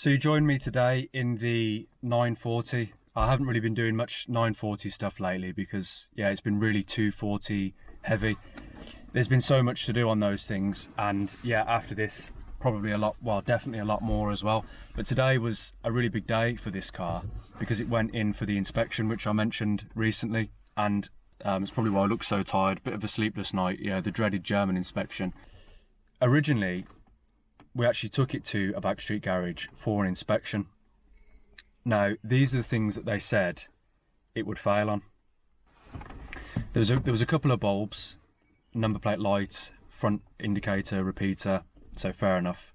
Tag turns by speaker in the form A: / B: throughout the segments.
A: So you joined me today in the 940. I haven't really been doing much 940 stuff lately because, yeah, it's been really 240 heavy. There's been so much to do on those things, and yeah, after this, probably a lot, well, definitely a lot more as well. But today was a really big day for this car because it went in for the inspection, which I mentioned recently, and it's probably why I look so tired. Bit of a sleepless night, yeah, the dreaded German inspection. Originally, we actually took it to a backstreet garage for an inspection. Now, these are the things that they said it would fail on. There was a couple of bulbs, number plate light, front indicator, repeater, so fair enough.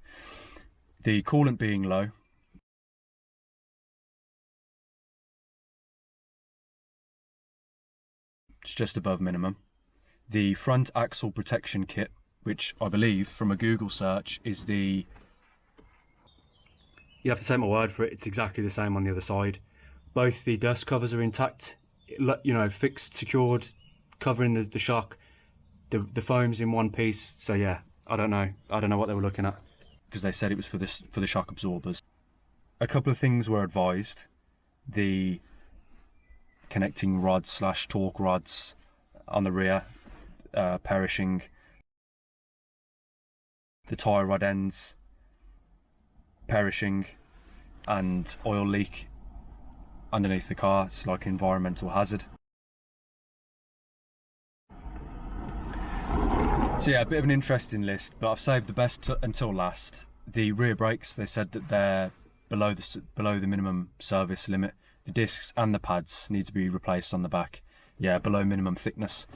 A: The coolant being low. It's just above minimum. The front axle protection kit, which I believe from a Google search is the, you have to take my word for it, it's exactly the same on the other side. Both the dust covers are intact, you know, fixed, secured, covering the shock. The foam's in one piece, so yeah, I don't know what they were looking at because they said it was for the shock absorbers. A couple of things were advised: the connecting rods / torque rods on the rear perishing. The tyre rod ends perishing, and oil leak underneath the car. It's like an environmental hazard. So yeah, a bit of an interesting list, but I've saved the best until last. The rear brakes, they said that they're below the minimum service limit. The discs and the pads need to be replaced on the back. Yeah, below minimum thickness.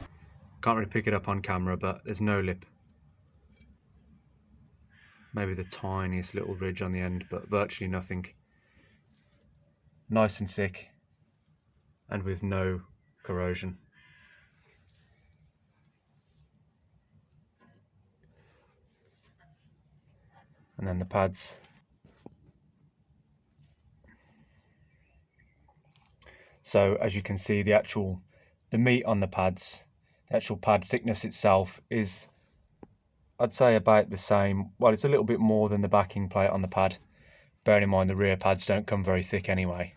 A: Can't really pick it up on camera, but there's no lip. Maybe the tiniest little ridge on the end, but virtually nothing. Nice and thick, and with no corrosion. And then the pads. So as you can see, the meat on the pads, the actual pad thickness itself is, I'd say, about the same. Well, it's a little bit more than the backing plate on the pad. Bearing in mind the rear pads don't come very thick anyway.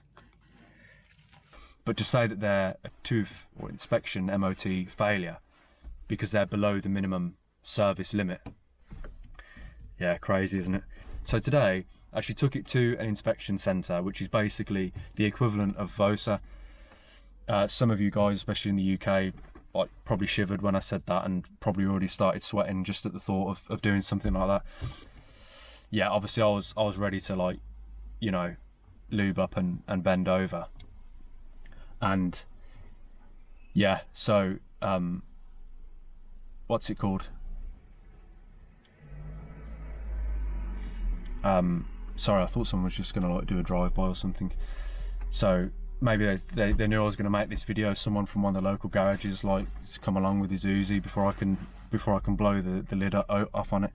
A: But to say that they're a tooth or inspection MOT failure because they're below the minimum service limit, yeah, crazy, isn't it? So today, I actually took it to an inspection centre, which is basically the equivalent of VOSA. Some of you guys, especially in the UK, like, probably shivered when I said that and probably already started sweating just at the thought of doing something like that. Yeah, obviously I was ready to, like, you know, lube up and bend over. And yeah, so what's it called? Sorry, I thought someone was just gonna, like, do a drive-by or something. So maybe they knew I was going to make this video. Someone from one of the local garages, like, to come along with his Uzi before I can blow the lid off on it.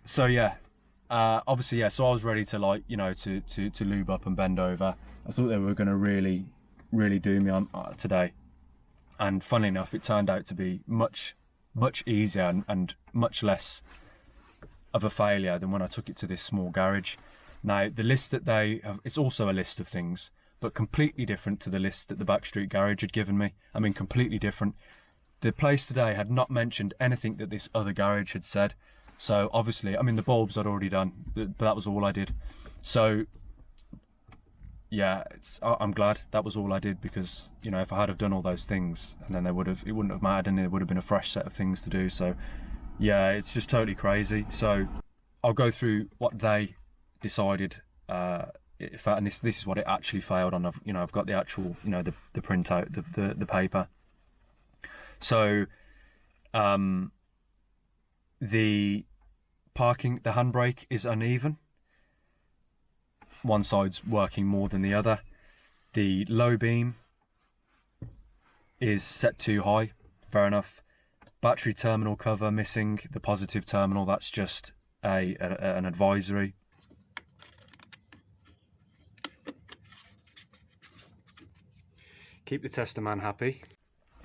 A: So yeah, obviously, yeah, so I was ready to, like, you know, to lube up and bend over. I thought they were going to really do me on today, and funnily enough, it turned out to be much easier and much less of a failure than when I took it to this small garage. Now, the list that they have, it's also a list of things, but completely different to the list that the backstreet garage had given me. I mean, completely different. The place today had not mentioned anything that this other garage had said. So obviously, I mean, the bulbs I'd already done, but that was all I did. So yeah, I'm glad that was all I did, because, you know, if I had have done all those things, and then it wouldn't have mattered, and it would have been a fresh set of things to do. So yeah, it's just totally crazy. So I'll go through what they decided, and this is what it actually failed on. I've got the actual, you know, the printout, the paper. So the handbrake is uneven. One side's working more than the other. The low beam is set too high, fair enough. Battery terminal cover missing, the positive terminal, that's just an advisory. Keep the tester man happy.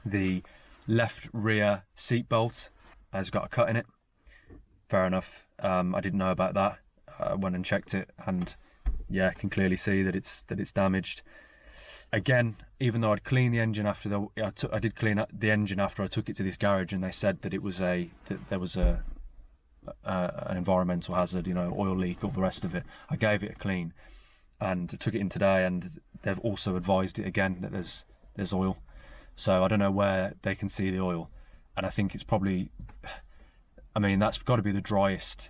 A: The left rear seat belt has got a cut in it. Fair enough. I didn't know about that. went and checked it, and yeah, can clearly see that it's damaged. Again, even though I'd cleaned the engine after I did clean up the engine after I took it to this garage, and they said that there was an environmental hazard, you know, oil leak, all the rest of it. I gave it a clean and took it in today, and they've also advised it again that there's oil. So I don't know where they can see the oil, and I think it's probably, I mean, that's got to be the driest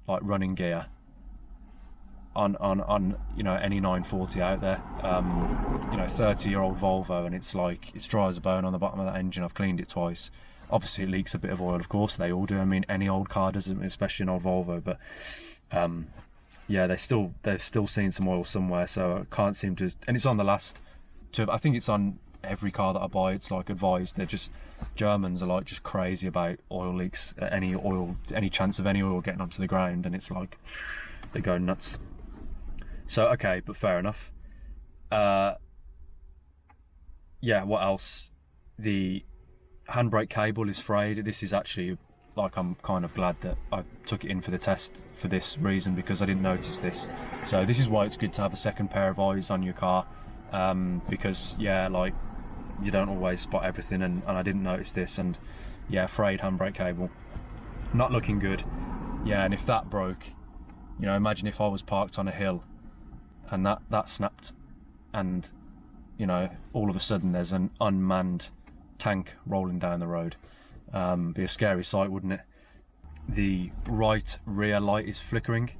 A: like running gear on you know, any 940 out there. You know, 30-year-old Volvo, and it's like, it's dry as a bone on the bottom of that engine. I've cleaned it twice. Obviously it leaks a bit of oil, of course they all do. I mean, any old car does, especially an old Volvo, but yeah, they've still seen some oil somewhere, so I can't seem to, and it's on the last two, I think it's on every car that I buy, it's like advised. They're just, Germans are like just crazy about oil leaks, any chance of any oil getting onto the ground, and it's like they go nuts. So okay, but fair enough. Yeah, what else? The handbrake cable is frayed. This is actually, like, I'm kind of glad that I took it in for the test for this reason, because I didn't notice this. So this is why it's good to have a second pair of eyes on your car, because yeah, like, you don't always spot everything, and I didn't notice this, and yeah, frayed handbrake cable, not looking good. Yeah, and if that broke, you know, imagine if I was parked on a hill and that snapped, and you know, all of a sudden there's an unmanned tank rolling down the road. Be a scary sight, wouldn't it? The right rear light is flickering.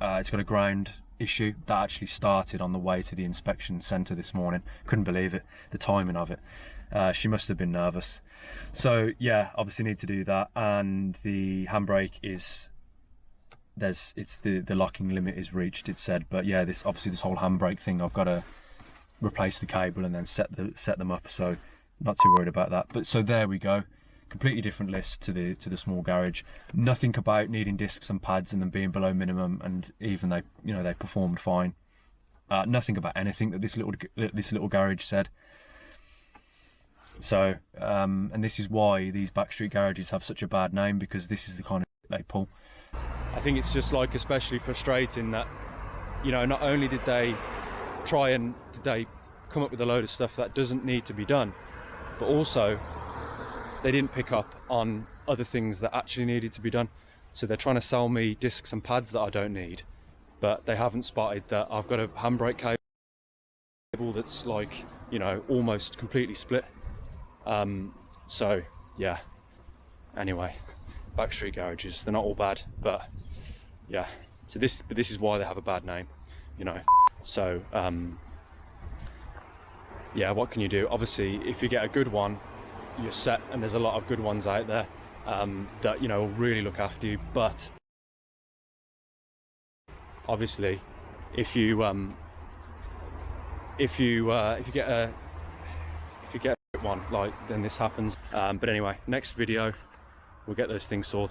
A: It's got a ground issue that actually started on the way to the inspection centre this morning. Couldn't believe it, the timing of it. She must have been nervous. So yeah, obviously need to do that, and the handbrake is, the locking limit is reached, it said. But yeah, this whole handbrake thing, I've got to replace the cable and then set them up, so not too worried about that. But so there we go, completely different list to the small garage. Nothing about needing discs and pads and them being below minimum, and even they, you know, they performed fine. Nothing about anything that this little garage said. So and this is why these backstreet garages have such a bad name, because this is the kind of they pull. I think it's just like especially frustrating that, you know, not only did they come up with a load of stuff that doesn't need to be done, but also they didn't pick up on other things that actually needed to be done. So they're trying to sell me discs and pads that I don't need, but they haven't spotted that I've got a handbrake cable that's, like, you know, almost completely split. So yeah, anyway, backstreet garages, they're not all bad, but yeah, so this is why they have a bad name, you know. So yeah, what can you do? Obviously, if you get a good one, you're set, and there's a lot of good ones out there that, you know, will really look after you. But obviously, if you get a one, like, then this happens. But anyway, next video we'll get those things sorted.